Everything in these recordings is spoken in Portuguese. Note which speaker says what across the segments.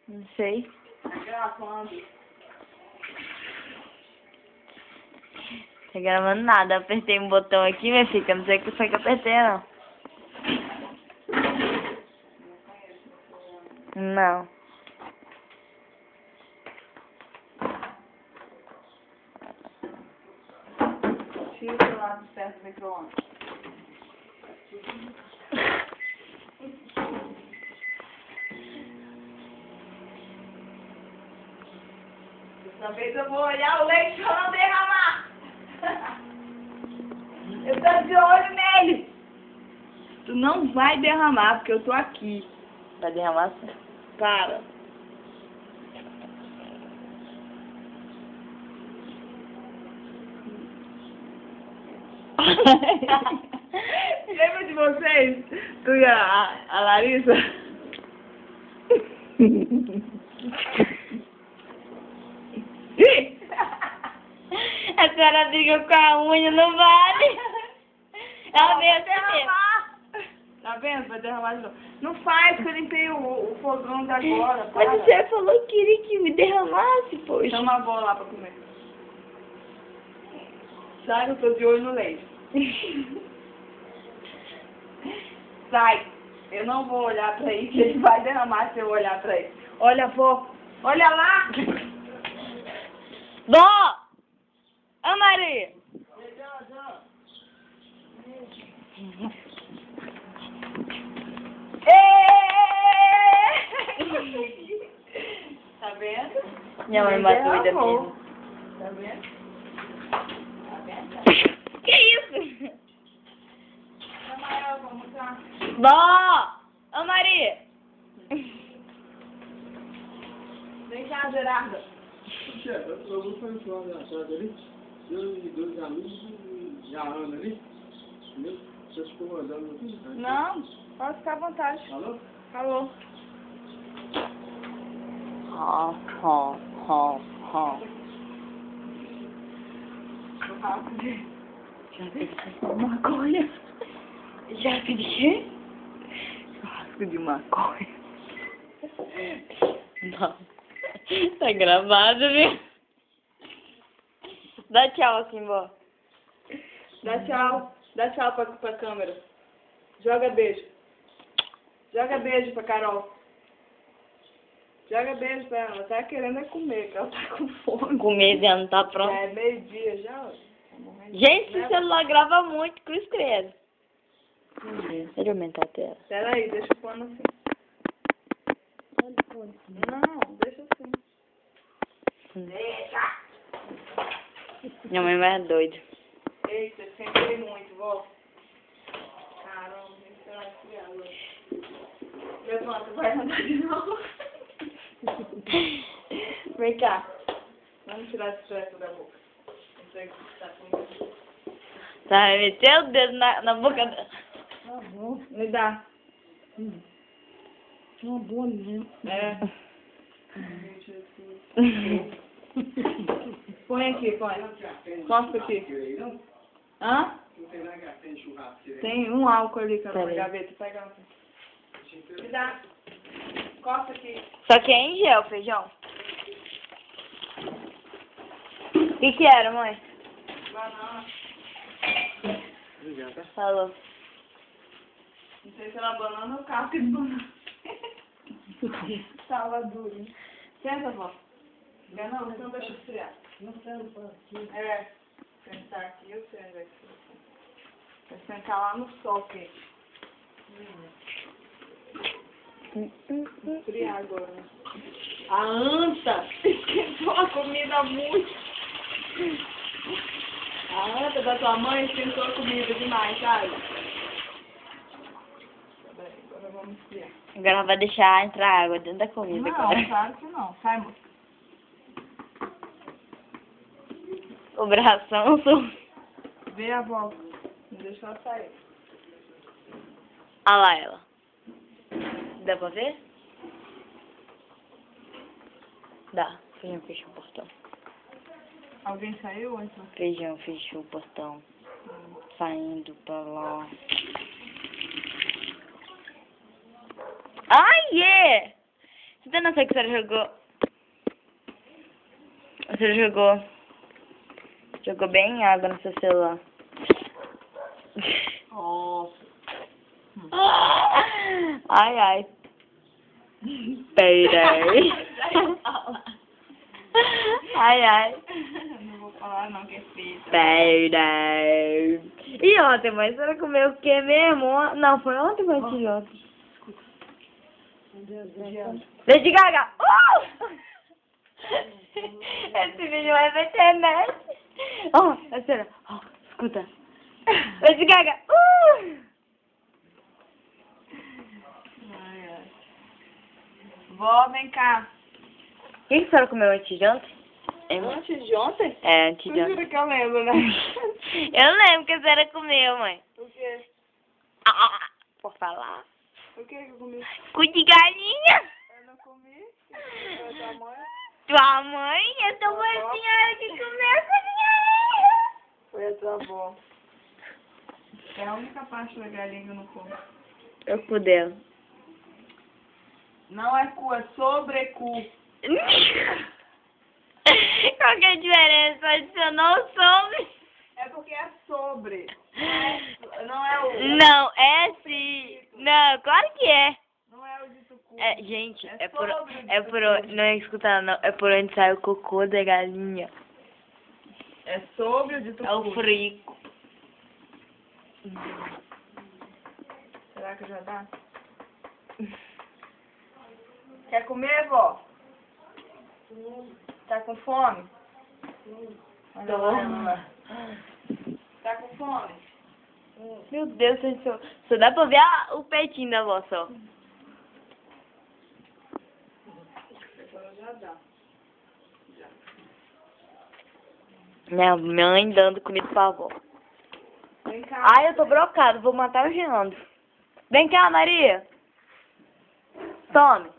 Speaker 1: Não sei.
Speaker 2: Gravando.
Speaker 1: Tá gravando nada. Apertei um botão aqui, minha filha. Não sei o que foi que eu apertei, não. Não.
Speaker 2: Tira o celular de perto do micro-ondas. Dessa vez eu vou olhar o leite pra não derramar. Eu tô de olho nele. Tu não vai derramar, porque eu tô aqui.
Speaker 1: Vai derramar sim.
Speaker 2: Para. Lembra de vocês? Tu e a Larissa?
Speaker 1: A senhora briga com a unha, não vale. Ela veio
Speaker 2: derramar. Tá vendo? Vai derramar de novo. Não faz, que eu limpei o fogão de agora.
Speaker 1: Mas
Speaker 2: Para.
Speaker 1: você falou que queria que me derramasse, poxa.
Speaker 2: Chama a avó lá pra comer. Sai, eu tô de olho no leite. Sai. Eu não vou olhar pra ele, ele vai derramar se eu olhar pra ele. Olha, avó. Olha lá.
Speaker 1: Vó! Ô, Maria!
Speaker 2: Tá vendo?
Speaker 1: Minha mãe matou ainda
Speaker 2: derramou.
Speaker 1: mesmo.
Speaker 2: Tá vendo? Tá vendo?
Speaker 1: Que isso?
Speaker 2: Chama ela, vamos lá.
Speaker 1: Vó! Ô, Maria!
Speaker 2: Vem cá, Gerardo.
Speaker 3: Chefe, eu vou fazer um churrasco na casa ali. Eu e dois amigos e a Ana ali. Entendeu? Vocês ficam mandando aqui?
Speaker 2: Não, pode ficar à vontade.
Speaker 3: Alô?
Speaker 2: Falou.
Speaker 1: Ó, ó, ó, ó.
Speaker 2: Já pedi maconha.
Speaker 1: Já pedi?
Speaker 2: Churrasco de maconha.
Speaker 1: Não. Tá gravado, viu? Dá tchau assim, vó.
Speaker 2: Dá tchau. Dá tchau pra câmera. Joga beijo. Joga beijo pra Carol. Joga beijo pra ela. Ela tá querendo é comer, que ela tá com fome.
Speaker 1: Comer já não tá
Speaker 2: Já
Speaker 1: pronto.
Speaker 2: é meio-dia já. Tá morrendo de
Speaker 1: Gente,
Speaker 2: fome,
Speaker 1: esse celular grava muito, cruz credo.
Speaker 2: né?
Speaker 1: Deixa eu aumentar a tela.
Speaker 2: Pera aí, deixa o pano assim. Não, deixa assim. Deixa!
Speaker 1: Minha mãe vai doida.
Speaker 2: Eita, sentei muito, vó. Caramba, isso vai criar hoje. Levanta, vai andar de novo. Vem cá. Vamos tirar esse treco da boca. Isso aí que tá comigo.
Speaker 1: Tá, vai meter o dedo na boca dela.
Speaker 2: Tá bom. Me dá.
Speaker 3: Uma boa mesmo.
Speaker 2: É. Põe aqui, põe. Costa aqui. Hã?
Speaker 3: Não tem nada que tem churrasqueira.
Speaker 2: Tem um álcool ali, cara, na
Speaker 1: Peraí.
Speaker 2: gaveta. Pega um. Me dá. Costa aqui.
Speaker 1: Só que é em gel, feijão. O que era, mãe?
Speaker 2: Banana.
Speaker 3: Obrigado.
Speaker 1: Falou.
Speaker 2: Não sei se era banana ou casca de banana. Tava duro. Senta, vó. Não, então deixa eu esfriar.
Speaker 3: Não quero para aqui.
Speaker 2: É. Sentar aqui, eu sei onde é que você. Vai sentar lá no sol quente. Esfriar agora. Né? A anta esquentou a comida muito. A anta da tua mãe esquentou a comida demais, sabe? Peraí, agora vamos esfriar.
Speaker 1: Agora vai deixar entrar água dentro da comida.
Speaker 2: Não,
Speaker 1: Agora.
Speaker 2: claro que não. Sai, moça.
Speaker 1: O bração sou.
Speaker 2: Vê a avó. Não deixa ela sair.
Speaker 1: Olha lá ela. Dá pra ver? Dá. Feijão fechou o portão.
Speaker 2: Alguém saiu ou entrou?
Speaker 1: Feijão fechou o portão. Saindo pra lá. Ai, é! Você não sei que você jogou. Você jogou. Jogou bem água no seu celular.
Speaker 2: Nossa.
Speaker 1: Ai, ai. Peraí. Ai, ai.
Speaker 2: Não vou falar não, que é feio.
Speaker 1: Peraí. E ontem, mas você comeu o que mesmo? Não, foi ontem ou antes de ontem? Lady Gaga! Esse vídeo vai pra internet. Oh, a senhora. Oh, escuta. Lady Gaga!
Speaker 2: Ai, ai. Vó, vem cá.
Speaker 1: O que a senhora comeu antes de ontem?
Speaker 2: Antes de ontem?
Speaker 1: É, antes de
Speaker 2: Tu
Speaker 1: ontem.
Speaker 2: jura que eu lembro, né?
Speaker 1: Eu lembro que a senhora comeu, mãe.
Speaker 2: O quê?
Speaker 1: Por falar.
Speaker 2: O que que eu comi?
Speaker 1: Cu de galinha.
Speaker 2: Eu não comi. Foi tua mãe?
Speaker 1: Tua mãe? Eu tô uma senhora que comeu cu de galinha.
Speaker 2: Foi a tua avó. É a única parte da galinha que eu não como.
Speaker 1: Eu cu dela.
Speaker 2: Não é cu, é sobrecu.
Speaker 1: Qual que é a diferença? Adicionou o sobre?
Speaker 2: É porque é sobre. Não é o...
Speaker 1: Não, é sim. Não, claro que é.
Speaker 2: Não é o dito cu.
Speaker 1: É, gente,
Speaker 2: É
Speaker 1: é por
Speaker 2: sobre
Speaker 1: onde, não é escutar não, é por onde sai o cocô da galinha.
Speaker 2: É sobre o dito
Speaker 1: É o
Speaker 2: cu.
Speaker 1: frico.
Speaker 2: Será que já dá? Quer comer, vó? Tá com fome? Olha lá, olha lá. Tá com fome?
Speaker 1: Meu Deus, só dá pra ver o peitinho da avó só.
Speaker 2: Já dá.
Speaker 1: Minha mãe dando comida pra avó.
Speaker 2: Vem cá.
Speaker 1: Ai, eu tô brocado, vou matar o Geandro. Vem cá, Maria. Tome.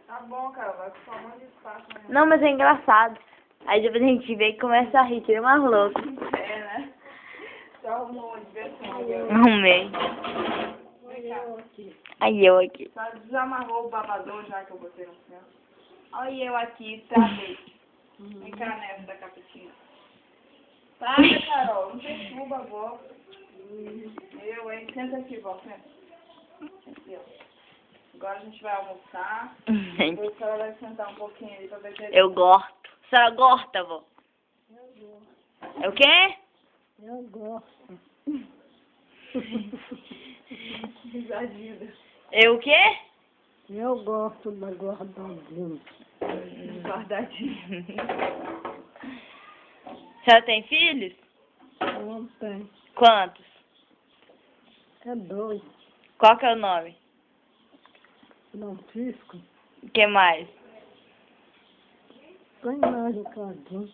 Speaker 2: Tá bom, cara. Vai com sua mãe de espaço, né?
Speaker 1: Não, mas é engraçado. Aí depois a gente vê e começa a rir, tira umas loucas.
Speaker 2: É, né? Só arrumou uma diversão.
Speaker 1: Arrumei.
Speaker 2: Vem cá.
Speaker 1: Aí eu aqui.
Speaker 2: Só desamarrou o babador já que eu botei no céu. Olha eu aqui, travei. Vem cá, neve da capetinha. Para, Carol. Não perturba, vó. Eu, hein? Senta aqui, vó. Senta. Aqui, ó. Agora a gente vai almoçar.
Speaker 1: Gente,
Speaker 2: Depois a senhora vai sentar um pouquinho ali pra ver se...
Speaker 1: eu gosto. A senhora gosta, vó? É o quê?
Speaker 4: Eu gosto.
Speaker 2: Risadinha.
Speaker 1: Eu o quê?
Speaker 4: Eu gosto da guardadinha.
Speaker 2: Guardadinha.
Speaker 1: A senhora tem filhos?
Speaker 4: Não tem.
Speaker 1: Quantos?
Speaker 4: É 2.
Speaker 1: Qual que é o nome?
Speaker 4: Francisco.
Speaker 1: O que mais?
Speaker 4: Tem mais um cadinho.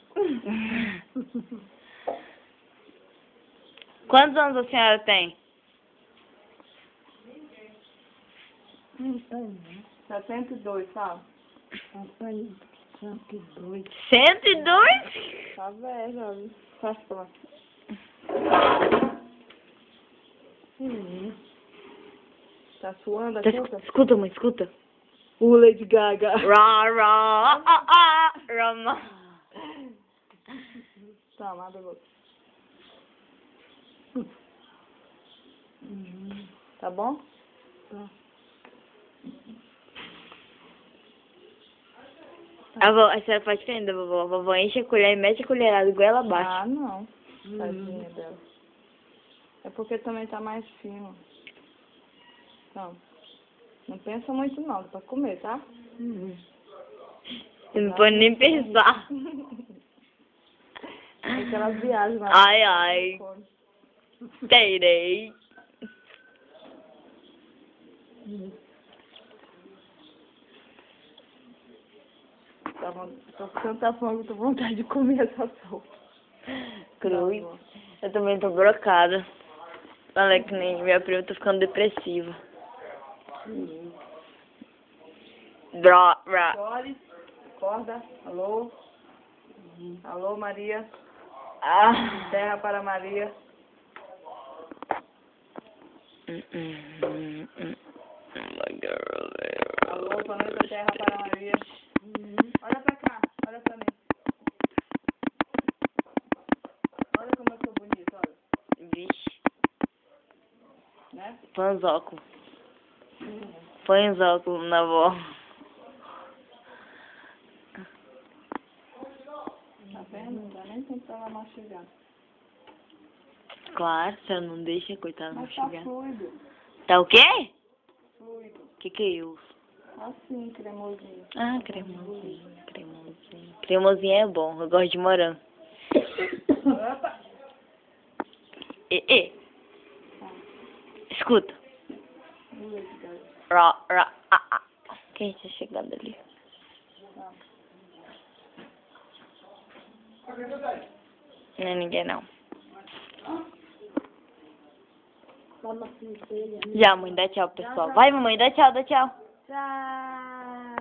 Speaker 1: Quantos anos a senhora tem?
Speaker 4: Não tem, não.
Speaker 2: 72, sabe?
Speaker 4: Não tem 102.
Speaker 1: 102?
Speaker 2: Tá velho, já vi. Faz pra
Speaker 4: Sim.
Speaker 2: Tá suando a
Speaker 1: Tá,
Speaker 2: cuca?
Speaker 1: escuta, mãe, escuta.
Speaker 2: O Lady Gaga.
Speaker 1: Rá, rá, rama.
Speaker 2: Toma, abre a boca. Tá bom?
Speaker 4: Tá.
Speaker 1: A senhora faz diferente da vovó. A vovó enche a colher e mete a colherada igual ela bate.
Speaker 2: Ah, não. Tadinha dela. É porque também tá mais fino. Então, não pensa muito não, dá pra comer, tá?
Speaker 1: Você não pode nem pensar.
Speaker 2: Aquelas viagens lá.
Speaker 1: Ai, ai. Terei.
Speaker 2: Tô com tanta fome, tô com vontade de comer essa sopa.
Speaker 1: Cruz. Eu também tô brocada. Olha que nem minha prima tá ficando depressiva. Bra.
Speaker 2: Chore, acorda. Alô? Alô, Maria.
Speaker 1: Ah.
Speaker 2: Terra para Maria. Alô, planeta Terra para Maria. Olha pra cá, olha pra mim. Olha como eu sou bonita, olha.
Speaker 1: Vixe.
Speaker 2: Né?
Speaker 1: Põe os óculos. Põe os óculos na avó.
Speaker 2: Tá vendo? Não dá nem tempo pra ela mastigar.
Speaker 1: Claro, se ela não deixa, coitada,
Speaker 2: Mas tá
Speaker 1: mastigar.
Speaker 2: fluido.
Speaker 1: Tá o quê?
Speaker 2: Fluido.
Speaker 1: O que é isso?
Speaker 2: Assim, cremosinho.
Speaker 1: Ah, cremosinho, cremosinho. Cremosinho é bom, eu gosto de morango.
Speaker 2: Opa!
Speaker 1: E. Escuta.
Speaker 2: Fluido, cara.
Speaker 1: Quem tá chegando ali? Não é ninguém não.
Speaker 4: Toma filha.
Speaker 1: Já, mãe, dá tchau, pessoal. Vai, mamãe, dá tchau, dá tchau.
Speaker 4: Tchau.